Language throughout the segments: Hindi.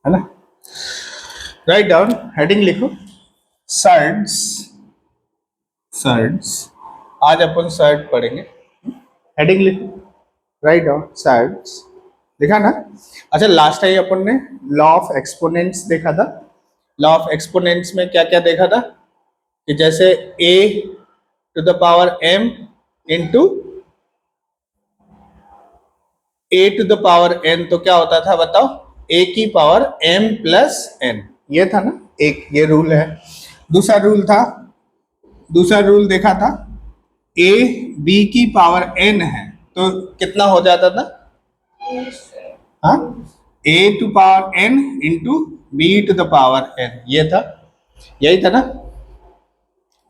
है ना। राइट डाउन, हेडिंग लिखो सर्ड्स। सर्ड्स आज अपन सर्ड पढ़ेंगे। हेडिंग लिखो, राइट डाउन सर्ड्स। देखा ना। अच्छा, लास्ट टाइम अपन ने लॉ ऑफ एक्सपोनेंट्स देखा था। लॉ ऑफ एक्सपोनेंट्स में क्या क्या देखा था कि जैसे a to the power m into a to the power n, तो क्या होता था बताओ, a की पावर m प्लस n। ये था ना एक, ये रूल है। दूसरा रूल था, दूसरा रूल देखा था a b की पावर n है तो कितना हो जाता था, हाँ, a to power n into b to the power n। ये था, यही था ना।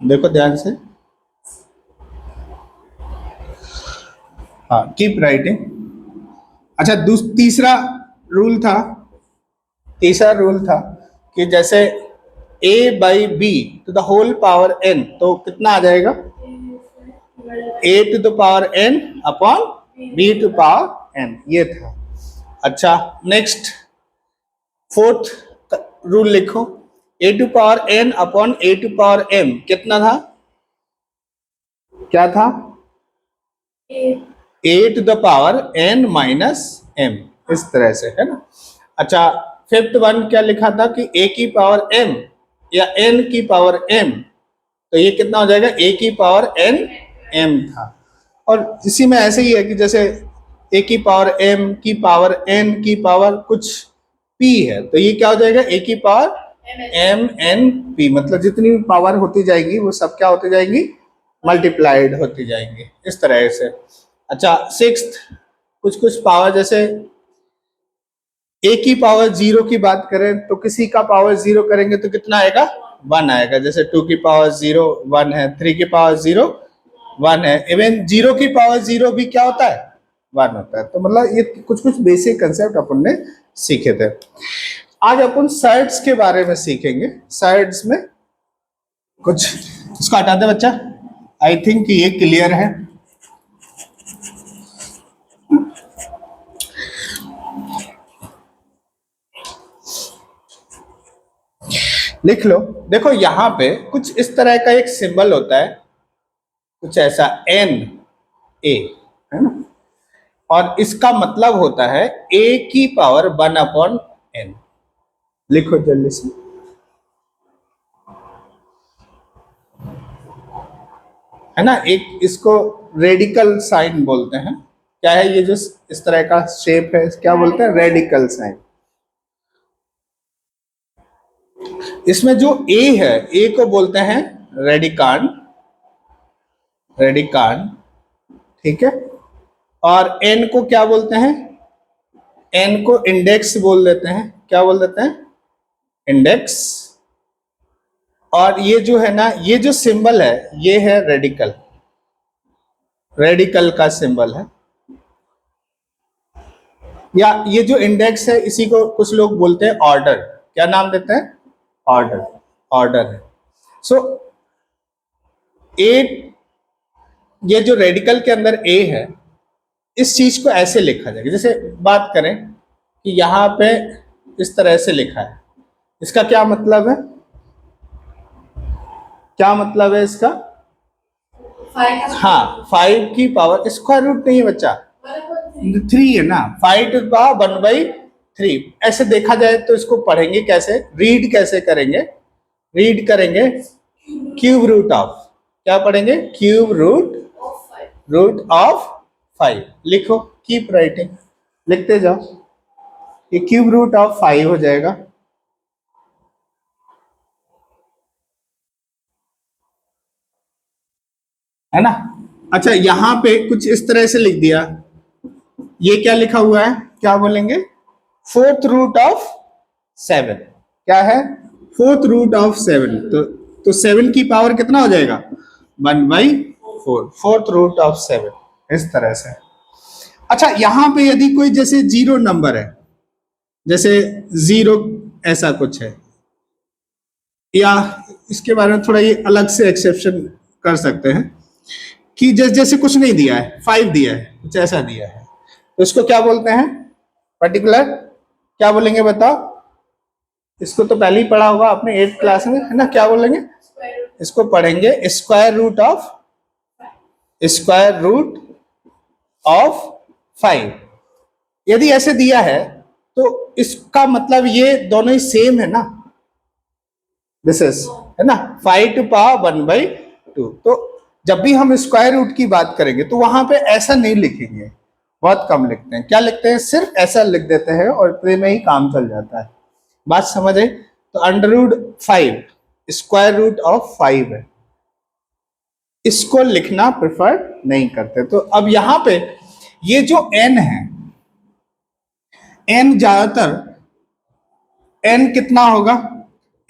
देखो ध्यान से, हाँ, कीप राइटिंग। अच्छा, तीसरा रूल था, तीसरा रूल था कि जैसे a by B to the whole power n, तो कितना आ जाएगा, a to the power n upon b to power n। ये था। अच्छा, नेक्स्ट फोर्थ रूल लिखो, a to power n upon a to power m कितना था, क्या था, a to the power n minus m, इस तरह से, है ना। अच्छा, फिफ्थ वन क्या लिखा था कि a की पावर m या n की पावर m, तो ये कितना हो जाएगा, a की पावर n m था। और इसी में ऐसे ही है कि जैसे a की पावर m की पावर n की पावर कुछ p है, तो ये क्या हो जाएगा, a की पावर m n p, मतलब जितनी पावर होती जाएगी वो सब क्या होती जाएगी, मल्टीप्लाइड होती जाएंगी, इस तरह से। अच्छा, सिक्स्थ, कुछ कुछ पावर जैसे a की पावर 0 की बात करें तो किसी का पावर 0 करेंगे तो कितना आएगा, 1 आएगा। जैसे 2 की पावर 0 1 है, 3 की पावर 0 1 है, इवन 0 की पावर 0 भी क्या होता है, 1 होता है। तो मतलब ये कुछ कुछ बेसिक कंसेप्ट अपन ने सीखे थे। आज अपन सर्ड्स के बारे में सीखेंगे। सर्ड्स में कुछ, इसको हटा दे बच्चा, आई थिंक ये क्लियर है। लिख लो। देखो यहाँ पे कुछ इस तरह का एक सिंबल होता है, कुछ ऐसा n a, है ना, और इसका मतलब होता है a की पावर 1 अपॉन n। लिखो जल्दी से, है ना। एक इसको रेडिकल साइन बोलते हैं। क्या है ये जो इस तरह का शेप है, क्या बोलते हैं, रेडिकल साइन। इसमें जो a है, a को बोलते हैं रेडिकांड, रेडिकांड, ठीक है। और n को क्या बोलते हैं, n को इंडेक्स बोल देते हैं। क्या बोल देते हैं, इंडेक्स। और ये जो है ना, ये जो सिंबल है ये है रेडिकल, रेडिकल का सिंबल है। या ये जो इंडेक्स है इसी को कुछ लोग बोलते हैं ऑर्डर। क्या नाम देते हैं, ऑर्डर, ऑर्डर है। सो ए, ये जो रेडिकल के अंदर ए है, इस चीज को ऐसे लिखा जाएगा। जैसे बात करें कि यहाँ पे इस तरह से लिखा है, इसका क्या मतलब है, क्या मतलब है इसका, हाँ, 5 की पावर स्क्वायर रूट नहीं है बच्चा, 3 है ना, 5 टू पावर 1/3। ऐसे देखा जाए तो इसको पढ़ेंगे कैसे, रीड कैसे करेंगे, रीड करेंगे क्यूब रूट ऑफ, क्या पढ़ेंगे, क्यूब रूट, रूट ऑफ 5। लिखो, कीप राइटिंग, लिखते जाओ, ये क्यूब रूट ऑफ 5 हो जाएगा। है ना। अच्छा, यहां पे कुछ इस तरह से लिख दिया, ये क्या लिखा हुआ है, क्या बोलेंगे, फोर्थ रूट ऑफ 7। क्या है, फोर्थ रूट ऑफ 7। तो 7 की पावर कितना हो जाएगा, 1/4, फोर्थ रूट ऑफ 7, इस तरह से। अच्छा, यहां पे यदि कोई जैसे जीरो नंबर है, जैसे 0 ऐसा कुछ है, या इसके बारे में थोड़ा ये अलग से एक्सेप्शन कर सकते हैं कि जैसे कुछ नहीं दिया है, 5 दिया है, कुछ ऐसा दिया है, तो इसको क्या बोलते हैं, पर्टिकुलर, क्या बोलेंगे बताओ, इसको तो पहले ही पढ़ा होगा आपने 8th क्लास में, है ना? क्या बोलेंगे इसको? पढ़ेंगे स्क्वायर रूट ऑफ 5। यदि ऐसे दिया है तो इसका मतलब ये दोनों ही सेम है ना, दिस इज, है ना, 5 टू पावर 1/2। तो जब भी हम स्क्वायर रूट की बात करेंगे तो वहां पे ऐसा नहीं लिखेंगे, बहुत कम लिखते हैं। क्या लिखते हैं? सिर्फ ऐसा लिख देते हैं और इतने में ही काम चल जाता है। बात समझ आई? तो √5 स्क्वायर रूट ऑफ 5 है, इसको लिखना प्रेफर नहीं करते। तो अब यहां पे ये जो n है, n ज्यादातर n कितना होगा?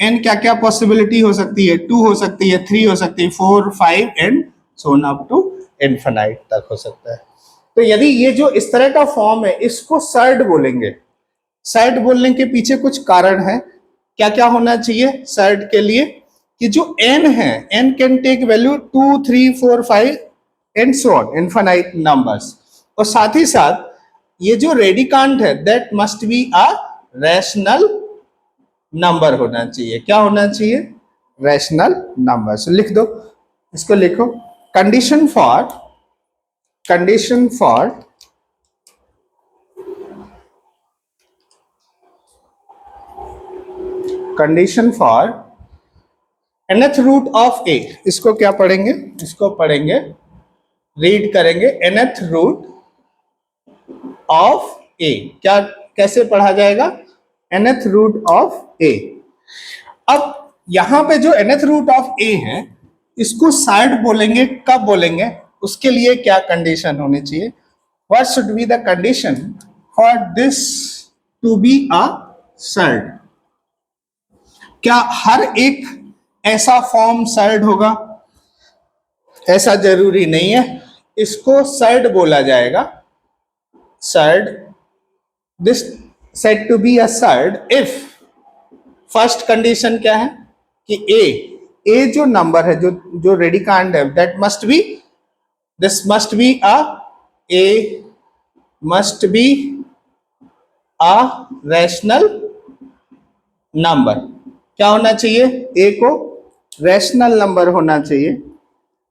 n क्या क्या पॉसिबिलिटी हो सकती है? 2 हो सकती है, 3 हो सकती है, 4, 5 and so on up to infinite तक हो सकता है। तो यदि ये जो इस तरह का फॉर्म है, इसको सर्ड बोलेंगे। सर्ड बोलने के पीछे कुछ कारण है। क्या क्या होना चाहिए सर्ड के लिए? कि जो n है, n can take value 2, 3, 4, 5 and so on infinite numbers. और साथ ही साथ ये जो रेडिकांट है, that must be a rational number होना चाहिए। क्या होना चाहिए? Rational number. सो लिख दो, इसको लिखो, condition for nth root of a। इसको क्या पढ़ेंगे? इसको पढ़ेंगे, रीड करेंगे, nth रूट ऑफ a। क्या कैसे पढ़ा जाएगा? nth root of a। अब यहां पे जो nth रूट ऑफ a है, इसको सर्ड बोलेंगे। कब बोलेंगे? उसके लिए क्या कंडीशन होनी चाहिए? What should be the condition for this to be a surd? क्या हर एक ऐसा फॉर्म सर्ड होगा? ऐसा जरूरी नहीं है। इसको सर्ड बोला जाएगा, surd, this said to be a surd if, first condition क्या है? कि ए जो नंबर है, जो रेडिकांड है, that must B, this must be a rational number. क्या होना चाहिए? ए को रैशनल नंबर होना चाहिए,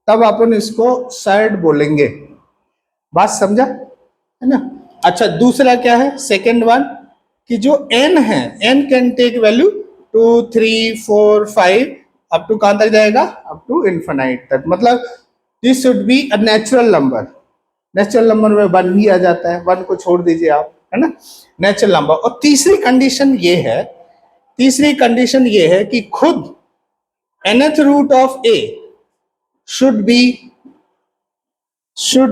तब अपन इसको सर्ड बोलेंगे। बात समझा, है ना? अच्छा, दूसरा क्या है? सेकेंड वन, कि जो n है, n can take value 2, 3, 4, 5 up to कहां तक जाएगा? अप टू इनफिनाइट तक। मतलब this should be a natural number. Natural number में 1 भी आ जाता है, 1 को छोड़ दीजिए आप, है ना, नेचुरल नंबर। और तीसरी कंडीशन ये है कि खुद nth root of a should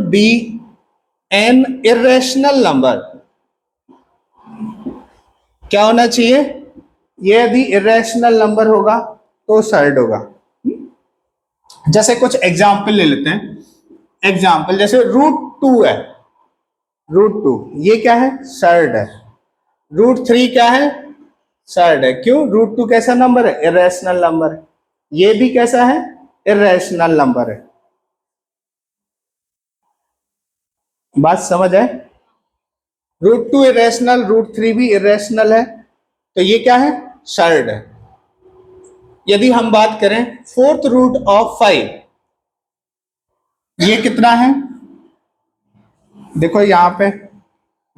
be an irrational number। क्या होना चाहिए? ये यदि irrational नंबर होगा तो सर्ड होगा। जैसे कुछ एग्जाम्पल ले लेते हैं। एग्जाम्पल जैसे √2 है, √2 ये क्या है? सर्ड है। √3 क्या है? सर्ड है। क्यों? √2 कैसा नंबर है? इरेशनल नंबर है। ये भी कैसा है? इरेशनल नंबर है। बात समझ है? √2 इरेशनल, √3 भी इरेशनल है, तो ये क्या है? सर्ड है। यदि हम बात करें फोर्थ रूट ऑफ 5, ये कितना है? देखो यहां पे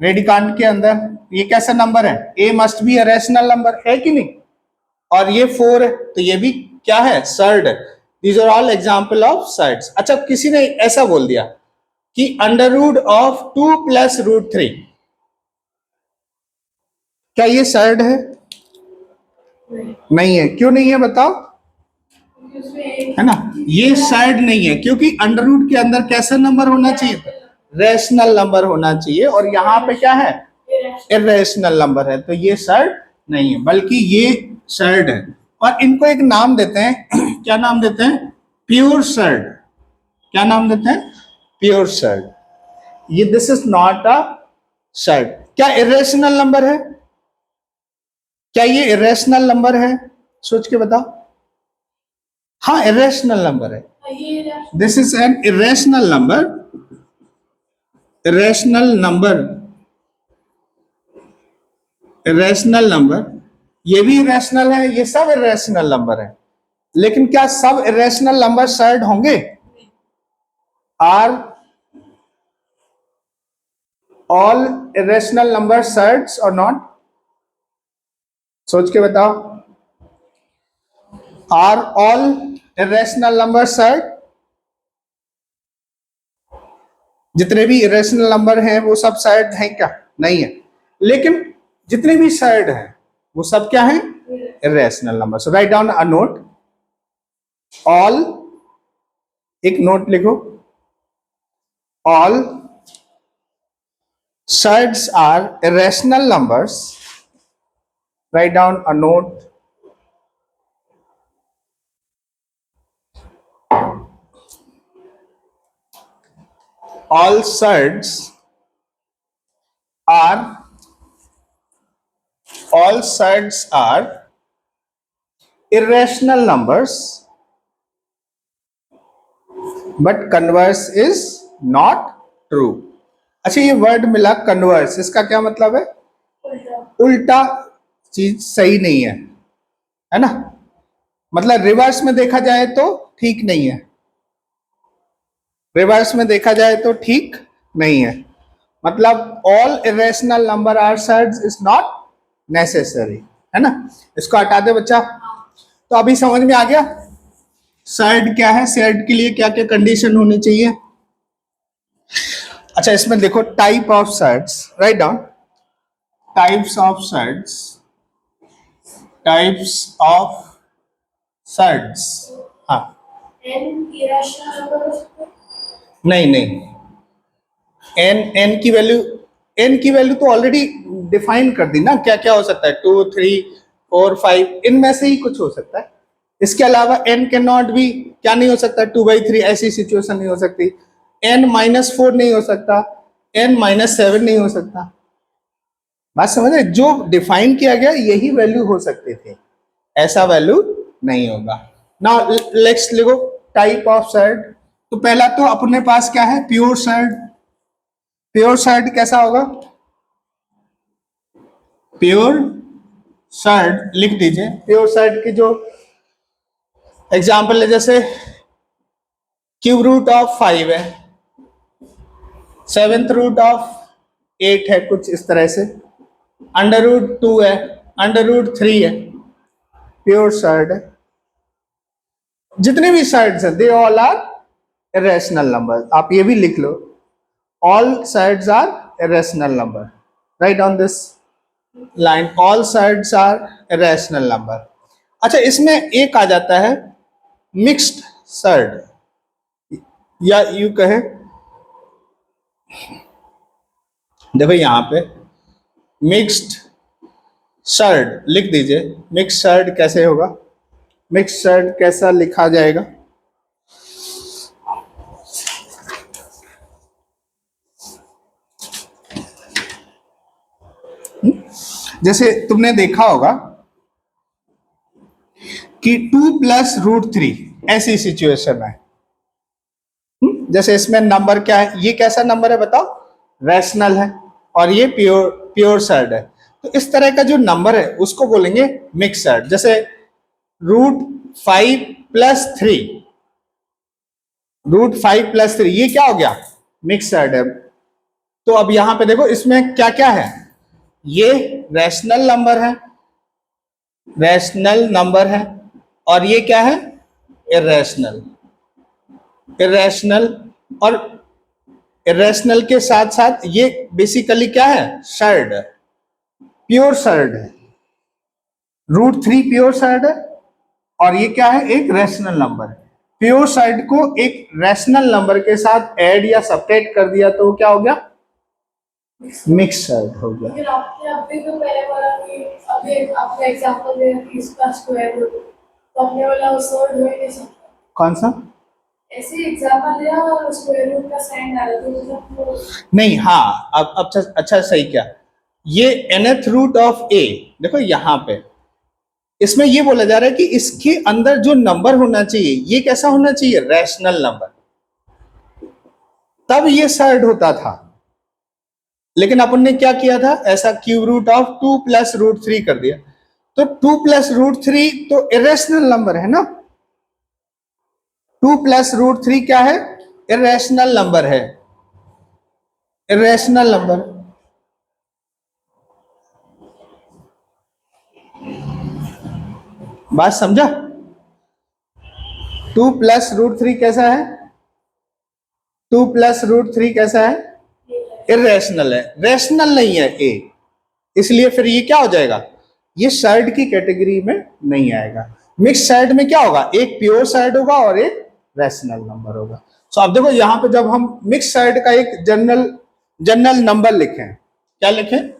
रेडिकांड के अंदर ये कैसा नंबर है? A must be a rational number, है कि नहीं? और ये 4 है, तो ये भी क्या है? सर्ड है। These are all example of surds. अच्छा, किसी ने ऐसा बोल दिया कि √2 + √3, क्या ये सर्ड है? नहीं है। क्यों नहीं है बताओ? है ना, ये सर्ड नहीं है क्योंकि √ के अंदर कैसा नंबर होना चाहिए? रैशनल नंबर होना चाहिए, और यहां पे क्या है? इरेशनल नंबर है, तो ये सर्ड नहीं है, बल्कि ये सर्ड है। और इनको एक नाम देते हैं क्या नाम देते हैं? Pure surd. क्या नाम देते हैं? Pure surd. ये this is not a surd. क्या इरेशनल नंबर है? क्या ये इरेशनल नंबर है? सोच के बताओ। हाँ, इरेशनल नंबर है। This is an irrational number. Irrational number ये भी इरेशनल है, ये सब इरेशनल नंबर है, लेकिन क्या सब इरेशनल नंबर सर्ड होंगे? Are all irrational number surds और नॉट? सोच के बताओ, are all irrational number surd? जितने भी इरेशनल नंबर हैं वो सब सर्ड हैं क्या? नहीं है। लेकिन जितने भी सर्ड हैं वो सब क्या हैं? Irrational number. So write down a note, all, एक नोट लिखो, all surds are irrational numbers. Write down a note. All surds are irrational numbers, but converse is not true. अच्छा, ये वर्ड मिला कन्वर्स, इसका क्या मतलब है? उल्टा चीज सही नहीं है ना? मतलब रिवर्स में देखा जाए तो ठीक नहीं है, रिवर्स में देखा जाए तो ठीक नहीं है। मतलब all irrational number are surds is not necessary, है ना? इसको हटा दे बच्चा। तो अभी समझ में आ गया सर्ड क्या है, सर्ड के लिए क्या क्या कंडीशन होनी चाहिए। अच्छा, इसमें देखो type of surds, write down types of surds, types of surds. हाँ, नहीं नहीं, एन की वैल्यू तो ऑलरेडी डिफाइन कर दी ना, क्या क्या हो सकता है, 2 3 4 5, इनमें से ही कुछ हो सकता है। इसके अलावा एन कैन नॉट भी, क्या नहीं हो सकता, 2/3, ऐसी सिचुएशन नहीं हो सकती। n-4 नहीं हो सकता, n-7 नहीं हो सकता। बात समझ रहे? जो डिफाइन किया गया यही वैल्यू हो सकती थी, ऐसा वैल्यू नहीं होगा। नाउ लेट्स लिखो टाइप ऑफ सर्ड। तो पहला तो अपने पास क्या है, प्योर सर्ड। प्योर सर्ड कैसा होगा? प्योर सर्ड लिख दीजिए। प्योर सर्ड की जो एग्जाम्पल है, जैसे क्यूब रूट ऑफ 5 है, 7th रूट ऑफ 8 है, कुछ इस तरह से, अंडर रूट 2 है, अंडर रूट 3 है, प्योर सर्ड है। जितने भी सर्ड्स हैं they all are irrational number. आप ये भी लिख लो, all surds are irrational number. Right down this line, all surds are irrational number. अच्छा, इसमें एक आ जाता है मिक्स्ड सर्ड, या यू कहे, देखो यहां पे मिक्स्ड सर्ड लिख दीजिए। मिक्स्ड सर्ड कैसे होगा? मिक्स्ड सर्ड कैसा लिखा जाएगा? जैसे तुमने देखा होगा कि 2+√3 ऐसी सिचुएशन है। जैसे इसमें नंबर क्या है, ये कैसा नंबर है बताओ? रैशनल है, और ये प्योर सर्ड है। तो इस तरह का जो नंबर है उसको बोलेंगे मिक्स सर्ड। जैसे √5+3, √5+3, ये क्या हो गया? मिक्स सर्ड है। तो अब यहां पे देखो इसमें क्या क्या है, ये रैशनल नंबर है, रैशनल नंबर है, और ये क्या है? इरेशनल। इरेशनल और इरेशनल के साथ साथ ये बेसिकली क्या है? सर्ड, प्योर सर्ड है। √3 प्योर सर्ड है, और ये क्या है? एक रैशनल नंबर है। प्योर सर्ड को एक रैशनल नंबर के साथ ऐड या सब्ट्रैक्ट कर दिया तो क्या हो गया? मिक्स सर्ड हो गया। लेकिन आपने अभी तो पहले बोला कि अभी आपका एग्जांपल दिया कि इसका स्क्वायर रूट, तो अपने वाला सर्ड हो ही नहीं सकता। कौन सा? ऐसे एग्जांपल दिया और स्क्वायर रूट का साइन डाला तो मतलब नहीं, हाँ, अब अच्छा सही क्या, ये nth रूट ऑफ a, देखो यहां पे इसमें ये बोला जा रहा है कि इसके अंदर जो नंबर होना चाहिए ये कैसा होना चाहिए? रैशनल नंबर, तब ये सर्ड होता था। लेकिन अपन ने क्या किया था? ऐसा क्यूब रूट ऑफ 2+√3 कर दिया। तो 2+√3 तो इरेशनल नंबर है ना। 2+√3 क्या है? इरेशनल नंबर है, इरेशनल नंबर। बात समझा? 2+√3 कैसा है? 2+√3 कैसा है? इरेशनल है, रेशनल नहीं है ए, इसलिए फिर ये क्या हो जाएगा? ये साइड की कैटेगरी में नहीं आएगा। मिक्स साइड में क्या होगा? एक प्योर साइड होगा और एक रैशनल नंबर होगा। सो अब देखो यहां पे जब हम मिक्स साइड का एक जनरल नंबर लिखें, क्या लिखें?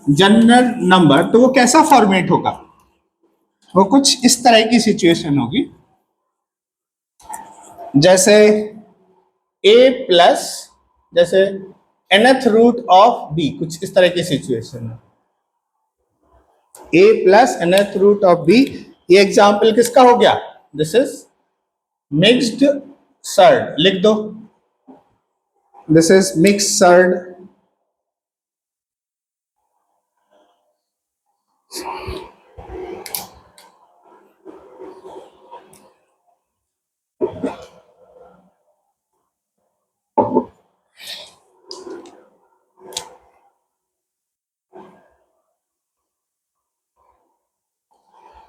जनरल नंबर, तो वो कैसा फॉर्मेट होगा? वो कुछ इस तरह की सिचुएशन होगी, जैसे a प्लस जैसे nth रूट ऑफ b, कुछ इस तरह की सिचुएशन है। a plus nth root of b, ये एग्जाम्पल किसका हो गया? दिस इज मिक्स्ड सर्ड, लिख दो, दिस इज मिक्स्ड सर्ड।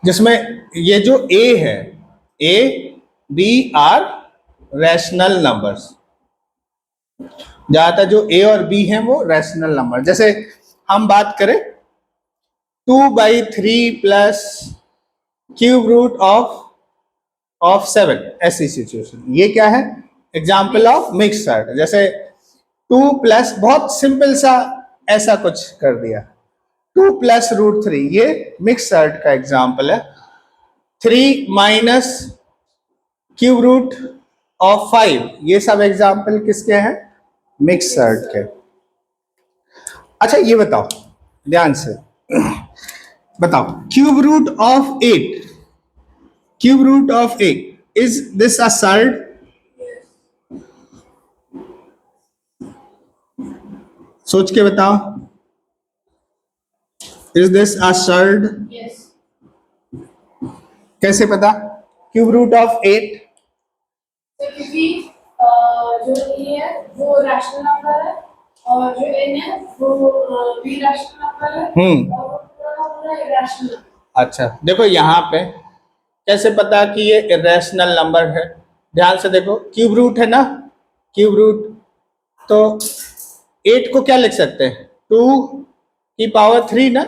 जिसमें ये जो a है, a b are rational numbers, ज्यादातर जो a और b हैं वो रैशनल नंबर। जैसे हम बात करें 2/3 प्लस क्यूब रूट ऑफ 7, ऐसी सिचुएशन, ये क्या है? Example of mix surd. जैसे 2 प्लस, बहुत सिंपल सा ऐसा कुछ कर दिया, 2+√3, ये मिक्स सर्ट का एग्जाम्पल है। 3 माइनस क्यूब रूट ऑफ 5, ये सब एग्जाम्पल किसके हैं? मिक्स सर्ट के। अच्छा ये बताओ, ध्यान से बताओ, cube root of 8, cube root of 8, is this a surd? सोच के बताओ, is this a surd? Yes. कैसे पता? क्यूब रूट ऑफ 8, तो क्योंकि जो ए है वो रैशनल नंबर है और जो एन है वो भी रैशनल नंबर है और वो पूरा का पूरा इरेशनल। अच्छा देखो यहाँ पे कैसे पता कि ये इरेशनल नंबर है? ध्यान से देखो, क्यूब रूट है ना, क्यूब रूट, तो 8 को क्या लिख सकते हैं? 2 की पावर 3 ना।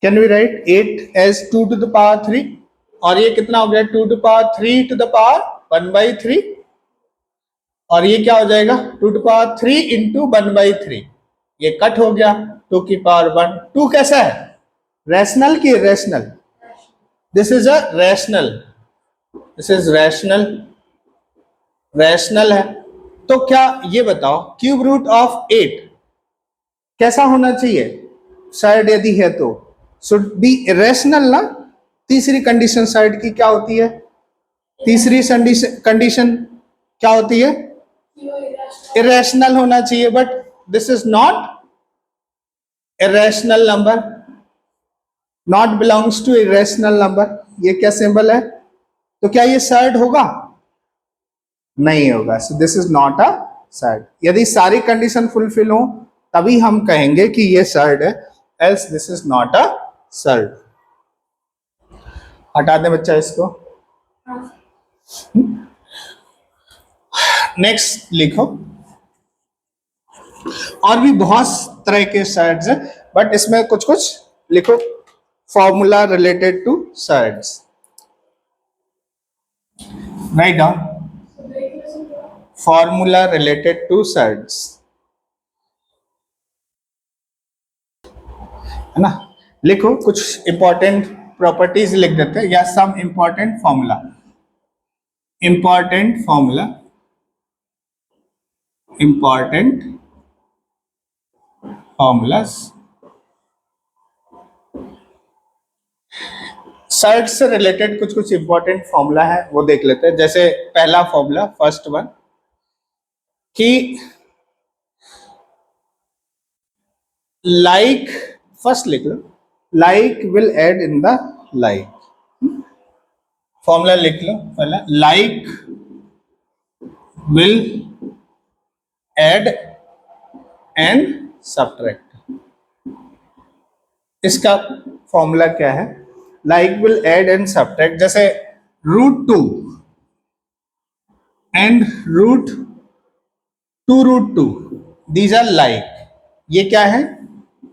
Can we write 8 as 2 to the power 3? और ये कितना हो गया? 2 to the power 3 to the power 1/3, और ये क्या हो जाएगा? 2 to the power 3 इंटू 1/3, ये कट हो गया, 2 की पावर 1। 2 कैसा है? रैशनल की irrational? This is a rational, this is rational, rational है। तो क्या ये बताओ, क्यूब रूट ऑफ 8 कैसा होना चाहिए? साइड यदि है तो शुड बी इरेशनल ना। तीसरी कंडीशन साइड की क्या होती है? तीसरी कंडीशन क्या होती है? इरेशनल होना चाहिए, but this is not irrational number, not belongs to irrational number. ये क्या सिंबल है? तो क्या ये साइड होगा? नहीं होगा। So this is not a side. यदि सारी कंडीशन फुलफिल हो तभी हम कहेंगे कि ये साइड है, else this is not a side. हटा दें बच्चा इसको। नेक्स्ट लिखो, और भी बहुत तरह के साइड्स हैं, बट इसमें कुछ कुछ लिखो, formula related two sides. Write down formula related two sides, है ना। लिखो कुछ इंपॉर्टेंट प्रॉपर्टीज लिख देते हैं, या some important formula, important formula, important formulas. Side से रिलेटेड कुछ कुछ इंपॉर्टेंट फॉर्मूला है, वो देख लेते हैं। जैसे पहला फॉर्मूला, फर्स्ट वन, कि लाइक, फर्स्ट लिख लो, like will add in the like. Formula लिख लो पहला, like will add and subtract. इसका फॉर्मूला क्या है? Like will add and subtract, जैसे √2 एंड √2 दीज आर लाइक। ये क्या है?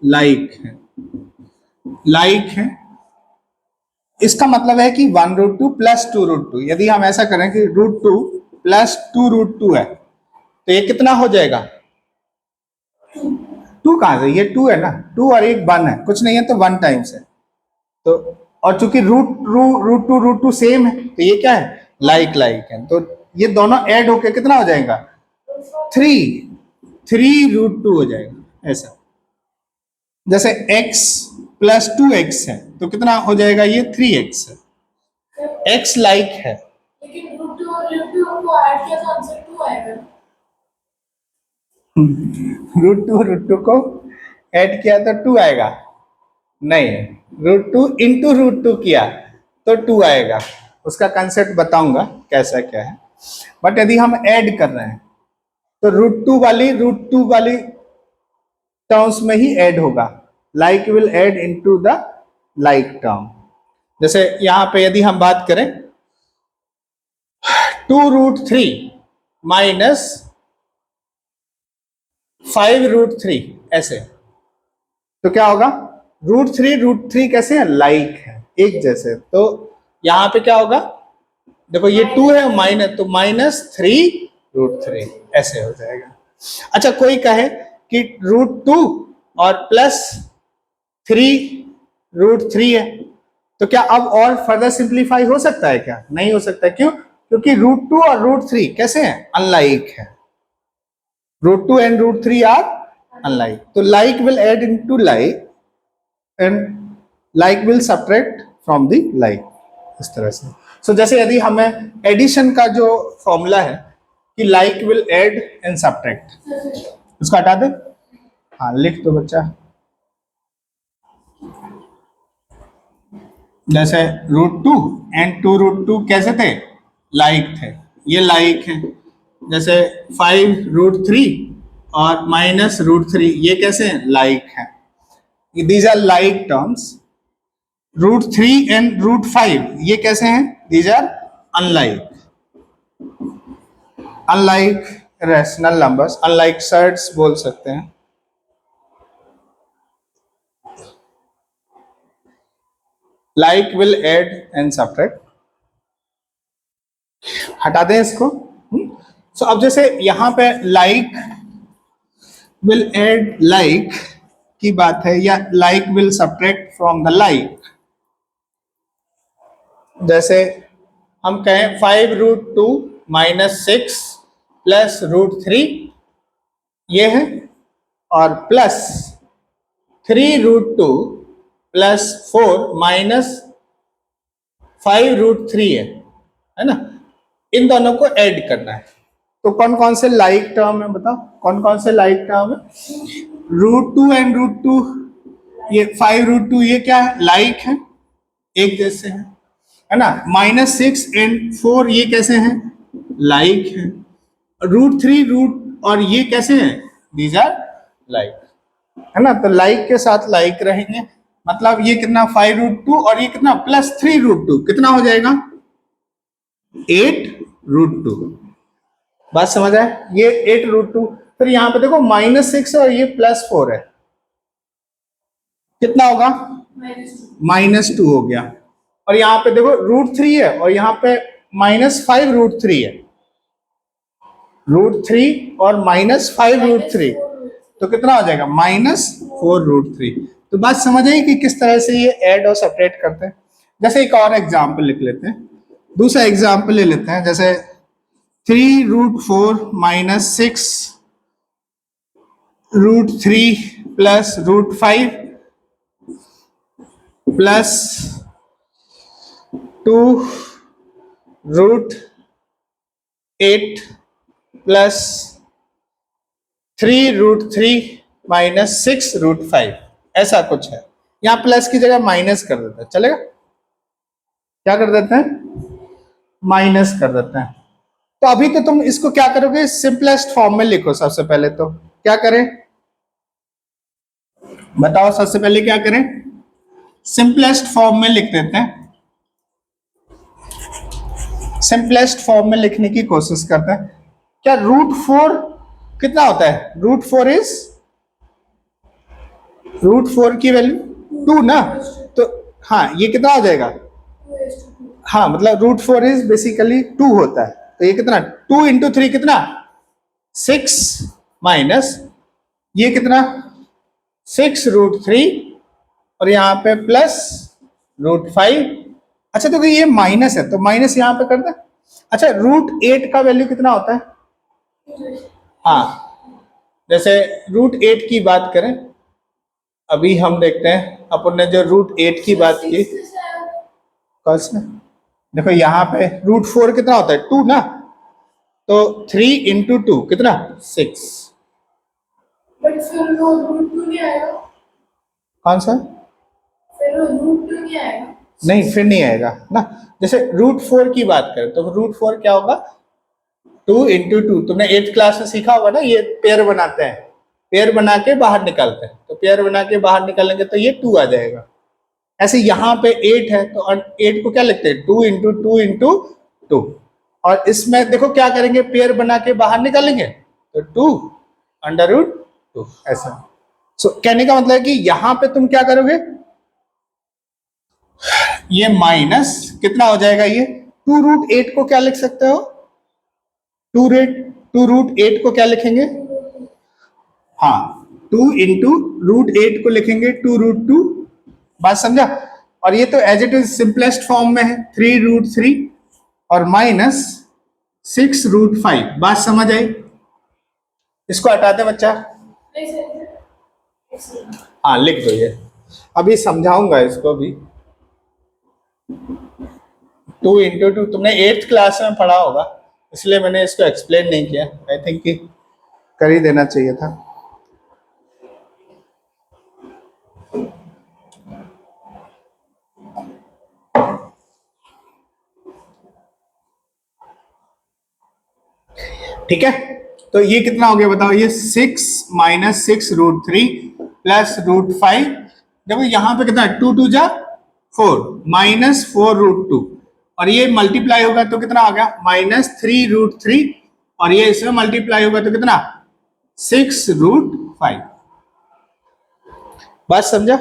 लाइक है, लाइक है। इसका मतलब है कि 1√2 प्लस 2√2, यदि हम ऐसा करें कि √2 प्लस 2√2 है तो ये कितना हो जाएगा? 2 कहां से? ये 2 है ना, 2 और 1 1 है, कुछ नहीं है तो 1 टाइम्स है। तो और चूंकि √2 सेम है तो ये क्या है? लाइक लाइक है। तो ये दोनों ऐड होके कितना हो जाएगा? 3√2 हो जाएगा ऐसा। जैसे x प्लस 2x है तो कितना हो जाएगा? ये 3x है। x लाइक है, लेकिन √2 और √2 को ऐड किया तो आंसर 2 आएगा। √2 को ऐड किया तो 2 आएगा? नहीं, √2 इंटू √2 किया तो 2 आएगा। उसका कंसेप्ट बताऊंगा कैसा क्या है। बट यदि हम ऐड कर रहे हैं तो √2 वाली टर्म्स में ही ऐड होगा। Like will add into the like term. जैसे यहां पे यदि हम बात करें 2√3 माइनस 5√3 ऐसे, तो क्या होगा? √3 कैसे है? लाइक है, एक जैसे। तो यहां पे क्या होगा? देखो ये 2 है माइनस, तो -3√3 ऐसे हो जाएगा। अच्छा, कोई कहे कि √2 और प्लस 3√3 है तो क्या अब और फर्दर सिंप्लीफाई हो सकता है क्या? नहीं हो सकता। क्यों? क्योंकि √2 और √3 कैसे हैं? अनलाइक है। √2 एंड √3 आर अनलाइक। तो like will add into like and like will subtract from the like, इस तरह से। सो जैसे यदि हमें एडिशन का जो फॉर्मूला है कि like will add and subtract, उसको हटा दे। हाँ लिख दो बच्चा। जैसे √2 एंड 2√2 कैसे थे? लाइक थे, ये लाइक है। जैसे 5√3 और -√3 ये कैसे हैं? लाइक है। These are like terms. √3 and √5 ये कैसे हैं? These are unlike. Unlike rational numbers, unlike surds बोल सकते हैं। Like will add and subtract, हटा दें इसको। सो अब जैसे यहां पे लाइक विल ऐड लाइक की बात है, या like will subtract from the like. जैसे हम कहें 5√2 -6 प्लस √3 ये है, और प्लस 3√2 प्लस 4 माइनस 5√3 है ना। इन दोनों को ऐड करना है। तो कौन कौन से लाइक टर्म है बताओ? कौन कौन से लाइक टर्म है? √2 एंड √2, ये 5√2 ये क्या है? लाइक है, एक जैसे है ना। -6 एंड 4 ये कैसे हैं? लाइक है। √3 और ये कैसे हैं? दीज आर लाइक, है ना। तो लाइक के साथ लाइक रहेंगे। मतलब ये कितना? 5√2 और ये कितना? प्लस 3√2, कितना हो जाएगा? 8√2। बात समझ आए? ये 8√2। फिर यहां पे देखो -6 और ये +4 है, कितना होगा? -2 हो गया। और यहाँ पे देखो √3 है और यहाँ पे -5√3 है। √3 और -5√3 तो कितना हो जाएगा? -4√3। तो बात समझ आई कि किस तरह से ये ऐड और सेपरेट करते हैं। जैसे एक और एग्जाम्पल लिख लेते हैं, दूसरा एग्जाम्पल ले लेते हैं। जैसे 3√4 -6 √3 प्लस √5 प्लस 2√8 प्लस 3√3 -6√5, ऐसा कुछ है। यहाँ प्लस की जगह माइनस कर देते हैं, चलेगा? क्या कर देते हैं? माइनस कर देते हैं। तो अभी तो तुम इसको क्या करोगे? सिंपलेस्ट फॉर्म में लिखो। सबसे पहले तो क्या करें, बताओ? सबसे पहले क्या करें? सिंपलेस्ट फॉर्म में लिख देते हैं। सिंपलेस्ट फॉर्म में लिखने की कोशिश करते हैं। क्या √4 कितना होता है? √4 की वैल्यू 2 ना, तो हाँ ये कितना हो जाएगा? हाँ मतलब √4 इज बेसिकली 2 होता है, तो ये कितना? 2 इंटू 3 कितना? 6 माइनस ये कितना? 6√3 और यहाँ पे प्लस √5। अच्छा तो ये माइनस है तो माइनस यहाँ पे कर दे। अच्छा √8 का वैल्यू कितना होता है? हाँ जैसे √8 की बात करें, अभी हम देखते हैं अपन ने जो √8 की बात की, कौन सा? देखो यहाँ पे √4 कितना होता है? 2 ना, तो 3 इंटू 2 कितना? 6। बट फिर वो √2 नहीं आएगा। कौन सा? फिर वो √2 नहीं आएगा। नहीं फिर नहीं आएगा ना। जैसे √4 की बात करें तो √4 क्या होगा? 2 इंटू 2। तुमने 8th क्लास में सीखा होगा ना, ये पेयर बनाते हैं, पेयर बना के बाहर निकालते हैं, तो पेयर बना के बाहर निकालेंगे तो ये 2 आ जाएगा। ऐसे यहाँ पे 8 है तो 8 को क्या लिखते हैं? 2 इंटू 2 इंटू 2। और इसमें देखो क्या करेंगे? पेयर बना के बाहर निकालेंगे तो 2 √2 ऐसा। सो कहने का मतलब है कि यहाँ पे तुम क्या करोगे? ये माइनस कितना हो जाएगा? ये 2√8 को क्या लिख सकते हो? 2√8 को क्या लिखेंगे? हाँ 2 इंटू √8 को लिखेंगे 2√2। बात समझा? और ये तो as it is simplest form में है, 3√3 और माइनस 6√5। बात समझ आई? इसको हटा दे बच्चा। हाँ लिख दो ये, अभी समझाऊंगा इसको भी। 2 इंटू 2 तुमने 8th क्लास में पढ़ा होगा, इसलिए मैंने इसको एक्सप्लेन नहीं किया। आई थिंक कि कर ही देना चाहिए था। ठीक है, तो ये कितना हो गया बताओ? ये 6 माइनस 6√3 प्लस √5। देखो यहाँ पे कितना? 2 2 जा 4 माइनस 4√2 और ये मल्टीप्लाई होगा तो कितना आ गया? माइनस 3√3 और ये इसमें मल्टीप्लाई होगा तो कितना? 6√5। बात समझा?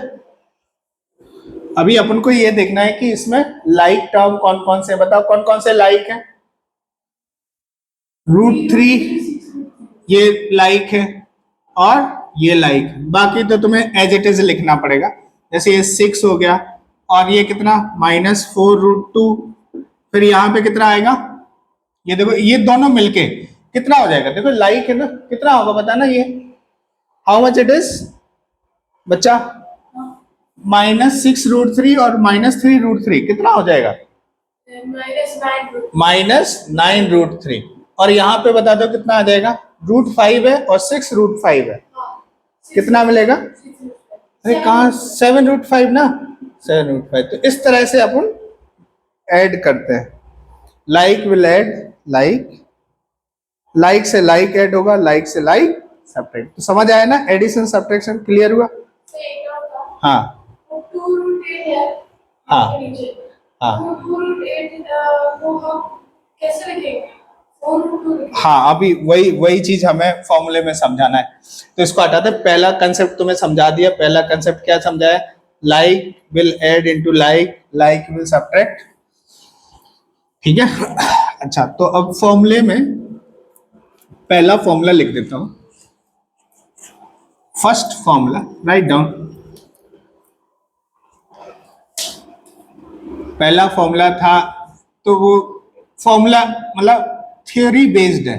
अभी अपन को ये देखना है कि इसमें लाइक टर्म कौन कौन से, बताओ कौन कौन से लाइक है? √3 ये लाइक है और ये लाइक है, बाकी तो तुम्हें एज इट इज लिखना पड़ेगा। जैसे ये 6 हो गया और ये कितना? माइनस 4√2। फिर यहाँ पे कितना आएगा? ये देखो ये दोनों मिलके कितना हो जाएगा? देखो लाइक है ना, कितना होगा बताना? ये हाउ मच इट इज बच्चा? -6√3 और -3√3 कितना हो जाएगा? -9√3। और यहाँ पे बता दो कितना आ जाएगा? √5 है और 6√5 है, कितना मिलेगा? अरे कहाँ? 7√5 ना, 7√5। तो इस तरह से अपन ऐड करते हैं। Like will add like, like से लाइक ऐड होगा, लाइक से लाइक सब्ट्रैक्ट। तो समझ आया ना? एडिशन सब्ट्रैक्शन क्लियर हुआ? हाँ हाँ हाँ हाँ, अभी वही चीज हमें फॉर्मूले में समझाना है, तो इसको हटाते। पहला कंसेप्ट तुम्हें समझा दिया। पहला कंसेप्ट क्या समझाया? Like will add into like, like will subtract. ठीक है। अच्छा तो अब फॉर्मूले में पहला फॉर्मूला लिख देता हूं। First formula write down. पहला फॉर्मूला था, तो वो फॉर्मूला मतलब थ्योरी बेस्ड है।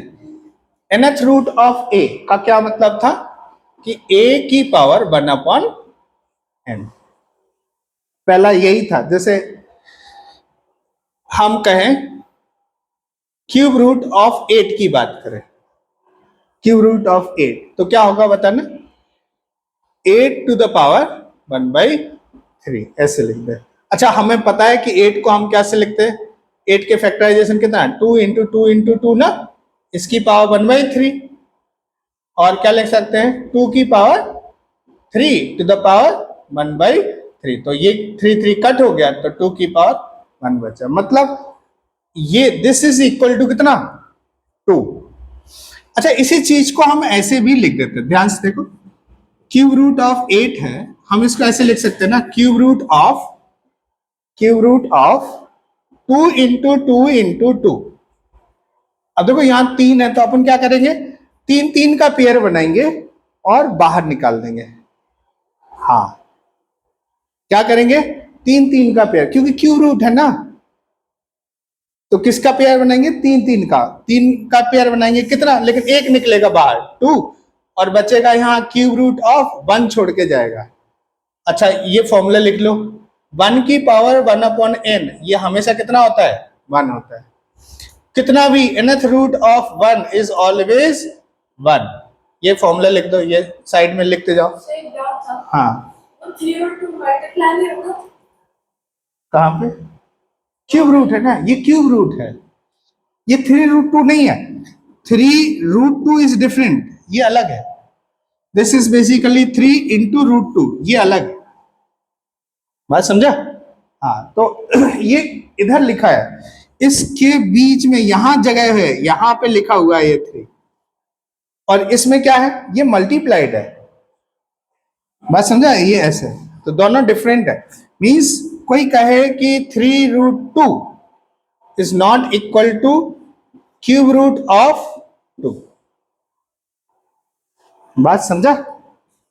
nth रूट ऑफ a का क्या मतलब था? कि a की पावर 1/n। पहला यही था। जैसे हम कहें क्यूब रूट ऑफ 8 की बात करें, क्यूब रूट ऑफ 8 तो क्या होगा बताना? 8 टू द पावर 1/n। 3 ऐसे लिख दे। अच्छा, हमें पता है कि 8 को हम क्या से लिखते हैं? 8 के फैक्टराइजेशन कितना है? 2 इंटू 2 इंटू 2 ना, इसकी पावर 1/3। और क्या लिख सकते हैं? 2 की पावर 3 टू द पावर 1/3। तो ये 3 3 कट हो गया, तो 2 की पावर 1 बचा। मतलब ये दिस इज इक्वल टू कितना? 2। अच्छा, इसी चीज को हम ऐसे भी लिख देते हैं, ध्यान से देखो। क्यूब रूट ऑफ 8 है, हम इसको ऐसे लिख सकते हैं ना, cube root of 2 into 2 into 2। अब देखो यहां 3 है, तो अपन क्या करेंगे? 3 3 का पेयर बनाएंगे और बाहर निकाल देंगे। हाँ, क्या करेंगे? 3 3 का पेयर, क्योंकि क्यूब रूट है ना, तो किसका पेयर बनाएंगे? 3 3 का। 3 का पेयर बनाएंगे कितना? लेकिन एक निकलेगा बाहर 2, और बचेगा यहाँ क्यूब रूट ऑफ 1 छोड़ के जाएगा। अच्छा, ये फॉर्मूला लिख लो, 1 की पावर 1/n, ये हमेशा कितना होता है? 1 होता है। कितना भी nth root of 1 is always 1। ये फॉर्मूला लिख दो, ये साइड में लिखते जाओ। हाँ, 3 और 2 मल्टीप्लाई नहीं होगा? कहां पे? क्यूब रूट है ना, ये क्यूब रूट है, ये 3 रूट 2 नहीं है। 3 रूट 2 इज डिफरेंट, ये अलग है। This is basically 3 into root 2, ये अलग है। बात समझा? हाँ, तो ये इधर लिखा है, इसके बीच में यहां जगह है, यहां पे लिखा हुआ है ये 3, और इसमें क्या है? ये मल्टीप्लाइड है। बात समझा? ये ऐसे, तो दोनों डिफरेंट है। मींस कोई कहे कि 3 root 2 is not equal to cube root of 2। बात समझा?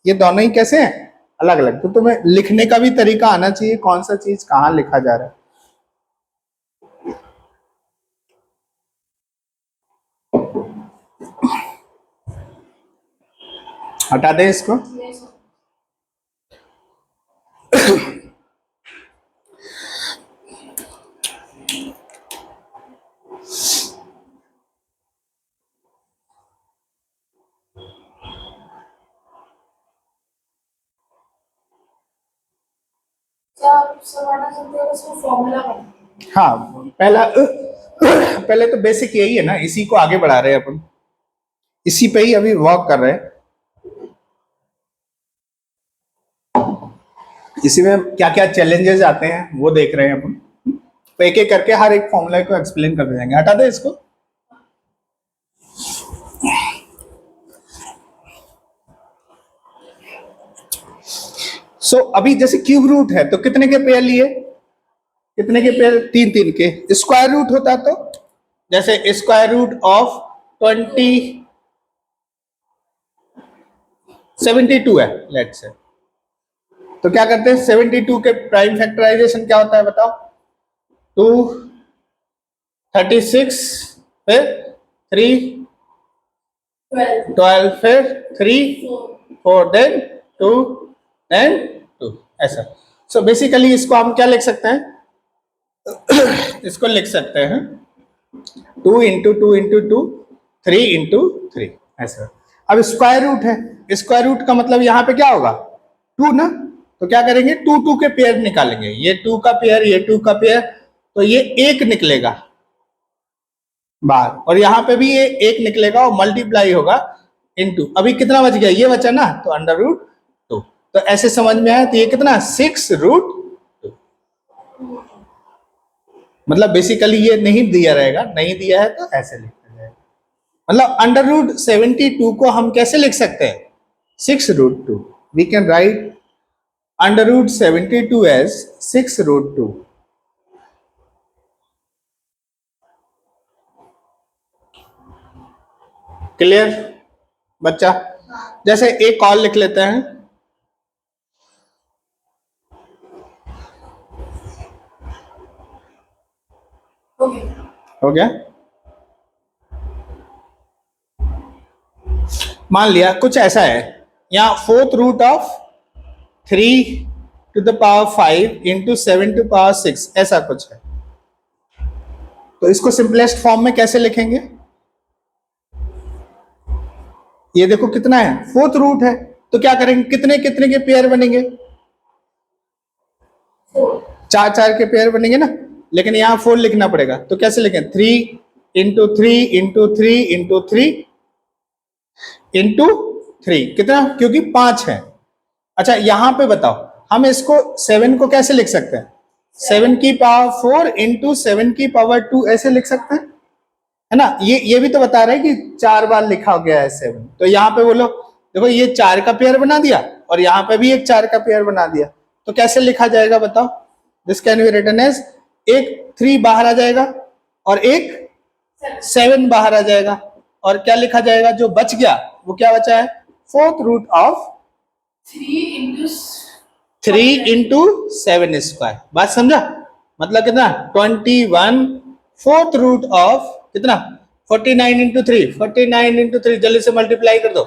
ये दोनों ही कैसे हैं? अलग अलग। तो तुम्हें लिखने का भी तरीका आना चाहिए, कौन सा चीज कहां लिखा जा रहा है। हटा दे इसको। हाँ, पहले तो बेसिक यही है ना, इसी को आगे बढ़ा रहे हैं अपन, इसी पे ही अभी वर्क कर रहे हैं। इसी में क्या क्या चैलेंजेस आते हैं वो देख रहे हैं अपन। तो एक एक करके हर एक फॉर्मूला को एक्सप्लेन करते जाएंगे। हटा दे इसको। अभी जैसे क्यूब रूट है, तो कितने के पेयर लिए? कितने के पेयर? 3 3 के। स्क्वायर रूट होता तो जैसे स्क्वायर रूट ऑफ 72 है लेट्स से, तो क्या करते हैं? 72 के प्राइम फैक्टराइजेशन क्या होता है बताओ? 2 36 फिर 3 12 फिर 3 4 देन 2 देन 2, ऐसा। सो बेसिकली इसको हम क्या लिख सकते हैं? इसको लिख सकते हैं 2 इंटू 2 इंटू 2 3 इंटू 3, ऐसा। अब स्क्वायर रूट है, स्क्वायर रूट का मतलब यहाँ पे क्या होगा? 2 ना, तो क्या करेंगे? 2 2 के पेयर निकालेंगे, ये 2 का पेयर, ये 2 का पेयर, तो ये 1 निकलेगा बाहर, और यहाँ पे भी ये 1 निकलेगा और मल्टीप्लाई होगा इनटू। अभी कितना बच गया? ये बचा ना, तो अंडर रूट 2। तो ऐसे समझ में आया? तो ये कितना? 6 रूट 2। मतलब बेसिकली ये नहीं दिया रहेगा, नहीं दिया है तो ऐसे लिखा जाएगा। मतलब अंडर रूट 72 को हम कैसे लिख सकते हैं? 6 root 2। We can write under root 72 as 6 root 2। Clear बच्चा? जैसे एक और लिख लेते हैं, हो गया। मान लिया कुछ ऐसा है, यहाँ 4th root of 3 to the power 5 into 7 to power 6, ऐसा कुछ है। तो इसको सिंपलेस्ट फॉर्म में कैसे लिखेंगे? ये देखो कितना है? 4th रूट है, तो क्या करेंगे? कितने कितने के पेयर बनेंगे? चार चार के पेयर बनेंगे ना, लेकिन यहाँ 4 लिखना पड़ेगा। तो कैसे लिखें? 3 इंटू 3 इंटू 3 इंटू 3 इंटू 3, कितना? क्योंकि 5 है। अच्छा यहां पे बताओ, हम इसको 7 को कैसे लिख सकते हैं? 7 की पावर 4 इंटू 7 की पावर 2 ऐसे लिख सकते हैं, है ना? ये भी तो बता रहे हैं कि 4 बार लिखा गया है 7। तो यहाँ पे बोलो, देखो ये 4 का पेयर बना दिया और यहाँ पे भी एक 4 का पेयर बना दिया। तो कैसे लिखा जाएगा बताओ? This can be written as, एक 3 बाहर आ जाएगा और एक 7 बाहर आ जाएगा, और क्या लिखा जाएगा? जो बच गया वो क्या बचा है? 4th root of 3 into 7 square. बात समझा? मतलब कितना? 21 4th रूट ऑफ कितना? 49 इंटू 3, 49 इंटू 3, जल्दी से मल्टीप्लाई कर दो।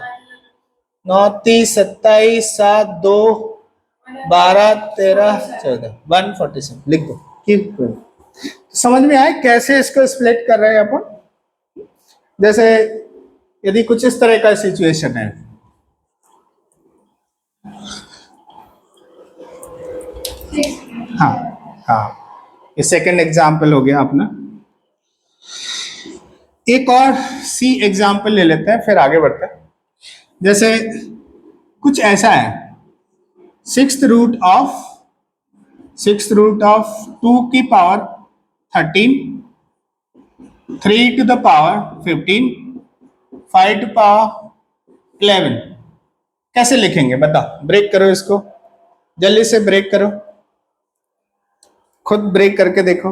9 30 27 7 2 12 13 14, 147 लिख दो। समझ में आए कैसे इसको स्प्लिट कर रहे हैं अपन? जैसे यदि कुछ इस तरह का सिचुएशन है, हाँ हाँ, ये सेकंड एग्जाम्पल हो गया अपना। एक और सी एग्जाम्पल ले लेते हैं, फिर आगे बढ़ते हैं। जैसे कुछ ऐसा है, सिक्स्थ रूट ऑफ 2 की power 13, 3 to the power 15, 5 to power 11, कैसे लिखेंगे बताओ? ब्रेक करो इसको, जल्दी से ब्रेक करो, खुद ब्रेक करके देखो।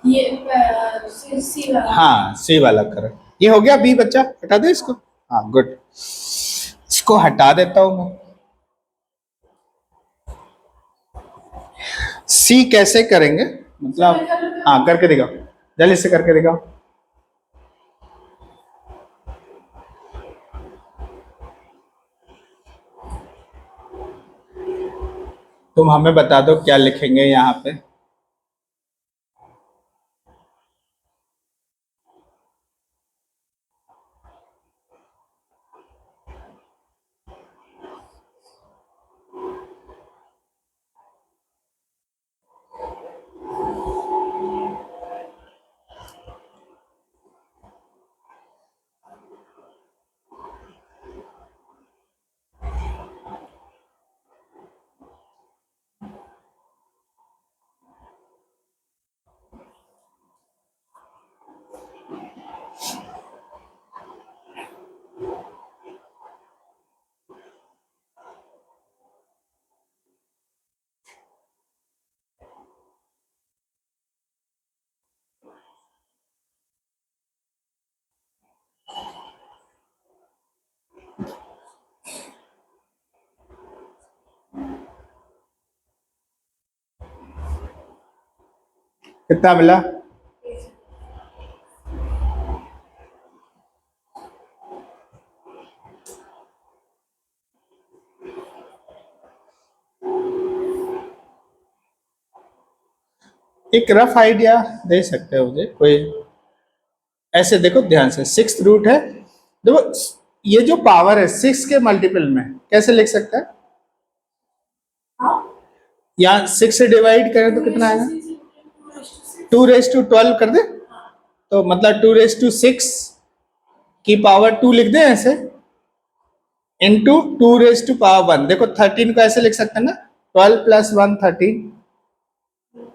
ये सी वाला। हाँ सी वाला करो। ये हो गया बी बच्चा, हटा दो इसको। हाँ गुड, इसको हटा देता हूं मैं। सी कैसे करेंगे मतलब? हाँ करके दिखाओ, जल्दी से करके दिखाओ। तुम हमें बता दो क्या लिखेंगे यहाँ पे। कितना मिला? एक रफ आइडिया दे सकते हो मुझे कोई? ऐसे देखो ध्यान से, सिक्स रूट है, देखो ये जो पावर है 6 के मल्टीपल में कैसे लिख सकते हैं? यहाँ 6 से डिवाइड करें तो कितना आएगा? 2⁻12 कर दे, तो मतलब 2⁻6 की पावर 2 लिख दे ऐसे, इंटू 2⁻1। देखो 13 को ऐसे लिख सकते हैं ना, 12 प्लस 1 13,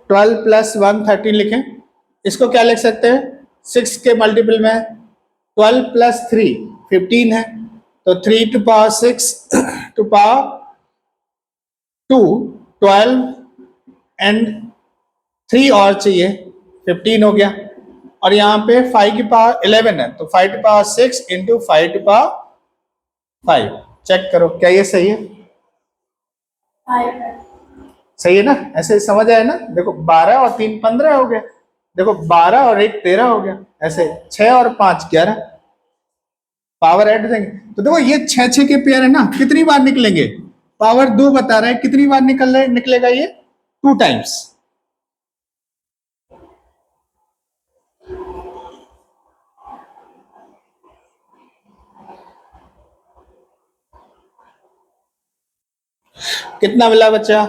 12 प्लस 1 13 लिखें। इसको क्या लिख सकते हैं? 6 के मल्टीपल में 12 प्लस 3 15 है, तो 3 to power 6 to power 2 12 and 3 और चाहिए, 15 हो गया। और यहाँ पे 5 की पावर 11 है, तो 5 to power 6 into 5 to power 5। Check करो क्या ये सही है? सही है ना? ऐसे समझ आया ना? देखो 12 और 3 15 हो गया, देखो 12 और 1 13 हो गया, ऐसे 6 और 5 11, पावर ऐड देंगे तो देखो ये 6 के पेयर है ना, कितनी बार निकलेंगे? पावर 2 बता रहा है, कितनी बार निकलेगा ये? 2 टाइम्स। कितना मिला बच्चा?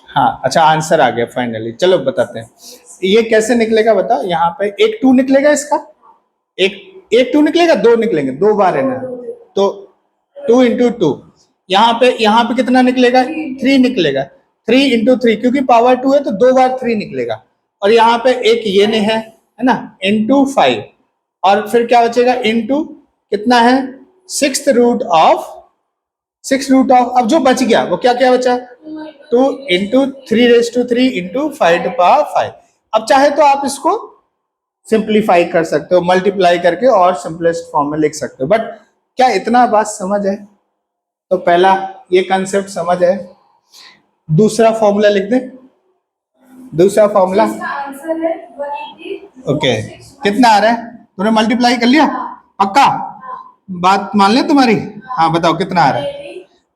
हाँ अच्छा, आंसर आ गया फाइनली। चलो बताते हैं ये कैसे निकलेगा, बताओ। यहाँ पे एक 2 निकलेगा इसका, एक 2 निकलेगा, 2 निकलेंगे, 2 बार है ना, तो 2 इंटू 2। यहाँ पे कितना निकलेगा? 3 निकलेगा। 3 इंटू 3, क्योंकि पावर 2 है तो 2 बार 3 निकलेगा। और यहाँ पे एक ये नहीं है ना, इंटू 5, और फिर क्या बचेगा? इंटू कितना है? 6th root of, 6 root of, अब जो बच गया वो क्या क्या बचा? 2 इंटू 3⁻³ इंटू 5⁵। अब चाहे तो आप इसको सिंप्लीफाई कर सकते हो, मल्टीप्लाई करके और सिंपलेस्ट फॉर्म में लिख सकते हो। बट क्या इतना बात समझ है? तो पहला ये कंसेप्ट समझ है। दूसरा फॉर्मूला लिख दे, दूसरा फॉर्मूला। आंसर है 180। ओके, कितना आ रहा है? तूने मल्टीप्लाई कर लिया? पक्का? बात मान ले तुम्हारी? हाँ बताओ कितना आ रहा है?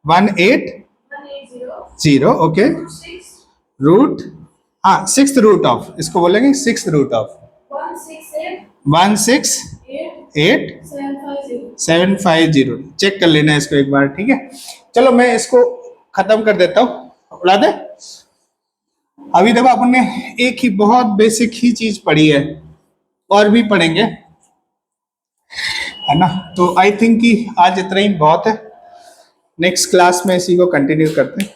180। ओके, रूट, हाँ 6th रूट ऑफ, इसको बोलेंगे 6th रूट ऑफ 168,750। चेक कर लेना इसको एक बार, ठीक है। चलो मैं इसको खत्म कर देता हूँ, उड़ा दे। अभी देखो अपन ने एक ही बहुत बेसिक ही चीज पढ़ी है, और भी पढ़ेंगे, है ना। तो आई थिंक कि आज इतना ही बहुत है। नेक्स्ट क्लास में इसी को कंटिन्यू करते हैं।